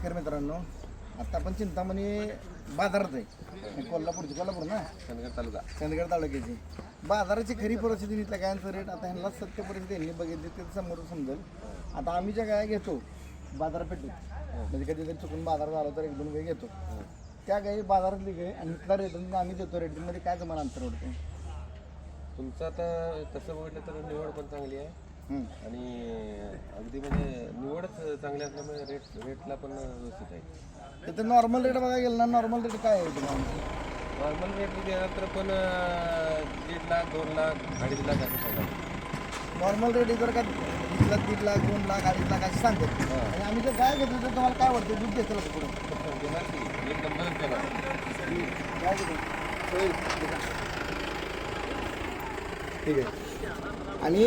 शेतकरी मित्रांनो, आता आपण चिंतामणी बाजारात आहे. कोल्हापूर ना, चंदगड तालुक्याची बाजाराची खरी परिस्थिती इथल्या गायांचा रेट आता ह्यांना सत्य परिस्थिती यांनी बघितली ते समोर समजेल. आता आम्ही ज्या गाय घेतो बाजारपेठेत, म्हणजे कधीतरी चुकून बाजार झाला तर एक दोन गाय घेतो, त्या गाई बाजारातली गाय आणि इथला रेटिंग आम्ही देतो. रेटिंगमध्ये काय तुम्हाला अंतर वाटतं तुमचं? आता तसं बघितलं तर निवड पण चांगली आहे आणि अगदी म्हणजे निवडच चांगली असल्यामुळे रेटला पण व्यवस्थित आहे. तर नॉर्मल रेट बघा गेलं ना, नॉर्मल रेट काय आहे तुम्हाला? नॉर्मल रेट गेला तर पण 1.5 लाख 2 लाख 2.5 लाख असं सांगा. नॉर्मल रेट जर का 1 लाख 1.5 लाख 2 लाख 2.5 लाख असे सांगतात. आणि आम्ही जर गाय घेतो तर तुम्हाला काय वाटतं दूध देतं पुढे देणार की एक नंबरच देणार. काय ठीक आहे. आणि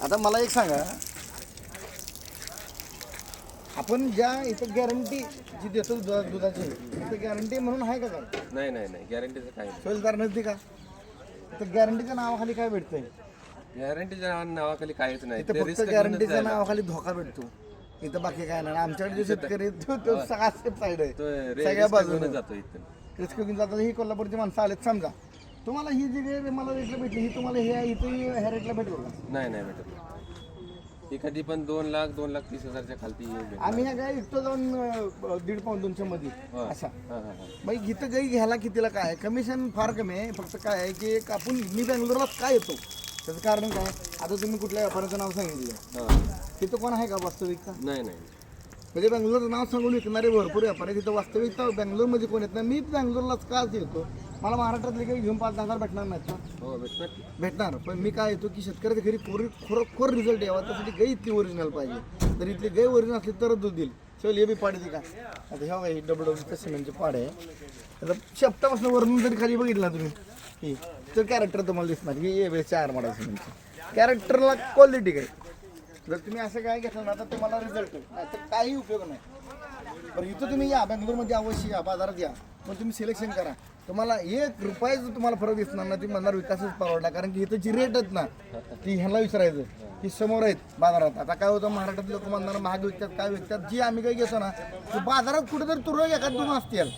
आता मला एक सांगा, आपण ज्या इथं गॅरंटी जी देतो दुधाची इथं गॅरंटी म्हणून आहे का काय? नाही गॅरंटीचं काय नाही. सोयीदार नसते का? तर गॅरंटीच्या नावाखाली काय भेटतंय? गॅरंटीच्या नावाखाली काहीच नाही. इथं फक्त गॅरंटीच्या नावाखाली धोका भेटतो. इथं बाकी काय नाही. आमच्याकडे जे शेतकरी तो सगळा सेफ साईड आहे, सगळ्या बाजूने जातो इथं. रिस्क घेऊन जातात. ही कोल्हापूरची माणसं आलेत समजा, तुम्हाला ही जी गाय मला रेटला भेटली ही तुम्हाला हे इथं ह्या रेटला भेटेल का? नाही भेटत. ती कधी पण 2 लाख 2,30,000च्या खालती येऊ. आम्ही ह्या गाय इथं जाऊन 1.5 पाऊण 200 मध्ये असा. हां. मग इथं गाई घ्यायला कितीला काय कमिशन फार कमी आहे. फक्त काय आहे की एक आपण मी बेंगलोरला काय येतो त्याचं कारण काय? आता तुम्ही कुठल्या व्यापाराचं नाव सांगितलं, तिथं कोण आहे का वास्तविकता? नाही म्हणजे बेंगलोरचं नाव सांगून विकणारे भरपूर व्यापार आहे. तिथं वास्तविकता बेंगलोरमध्ये कोण येत नाही. मी बेंगलोरलाच काच येतो. मला महाराष्ट्रातले काही घेऊन 5,000 भेटणार नाहीत का? हो भेटणार. पण मी काय येतो की शेतकऱ्याच्या घरी खरोखर रिझल्ट यावा, त्यासाठी गाय इथली ओरिजिनल पाहिजे. तर इथली गाय ओरिजिनल असली तरच दूध देईल. चल हे बी पाडी ती का आता ह्या गाई डबल सिमेंटचे पाड आहे. आता शेपटापासून वरून जरी खाली बघितलं ना तुम्ही ही तर कॅरेक्टर तुम्हाला दिसणार की हे 4 माडा सिमेंटचे कॅरेक्टरला क्वालिटी काय. जर तुम्ही असं काय घेतलं ना तर तुम्हाला रिझल्ट नाही तर काही उपयोग नाही. बरं इथं तुम्ही या बेंगलोरमध्ये अवश्य या, बाजारात या, पण तुम्ही सिलेक्शन करा. तुम्हाला 1 रुपयाचं तुम्हाला फरक दिसणार ना. ती म्हणणार विकासच परवडला, कारण की इथं जी रेट आहेत ना ती ह्यांना विचारायचं की समोर आहेत बाजारात. आता काय होतं महाराष्ट्रात लोक म्हणणार महाग विकतात काय विकतात. जी आम्ही काही घेतो ना की बाजारात कुठेतरी तुरळक एखाद 2 असतील,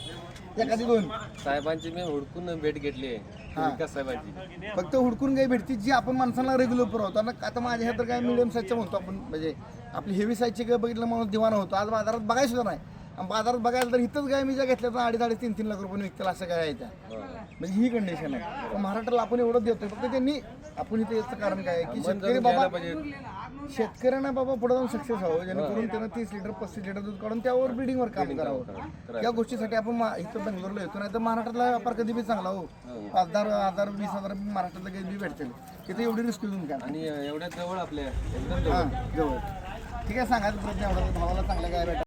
एखादी 2. साहेबांची मी हुडकून भेट घेतली आहे. विकास साहेबांची फक्त हुडकून काही भेटते जी आपण माणसांना रेग्युलर पुरवतो. आता माझ्या ह्या तर काय मिडियम साईजच्या म्हणतो आपण, म्हणजे आपली हेवी साईजची गाय बघितलं माणूस दिवाना होतो. आज बाजारात बघायला सुद्धा नाही. आणि बाजारात बघायला तर इथंच गाय मी ज्या घेतल्या तर 2.5-3 लाख रुपये विकतील असं काय आहे त्या. म्हणजे ही कंडिशन आहे. पण महाराष्ट्राला आपण एवढं देतोय. फक्त त्यांनी आपण इथे याचं कारण काय आहे की शेतकरी बाबा शेतकऱ्यांना बाबा पुढे जाऊन सक्सेस व्हावं, जेणेकरून त्यांना 30 लिटर 35 लिटर दूध काढून त्यावर ब्रीडिंगवर काम करावं. या गोष्टीसाठी आपण इथं बेंगलोरला येतो. नाही तर महाराष्ट्रातला व्यापार कधी बी चांगला हो. 5,000 20,000 महाराष्ट्रातला काही बी भेटतील. तिथे एवढी रिस्क घेऊन काय आणि एवढ्या जवळ आपल्या जवळ. ठीक आहे, सांगायचं प्रयत्न एवढा भावाला चांगल्या काय भेटा.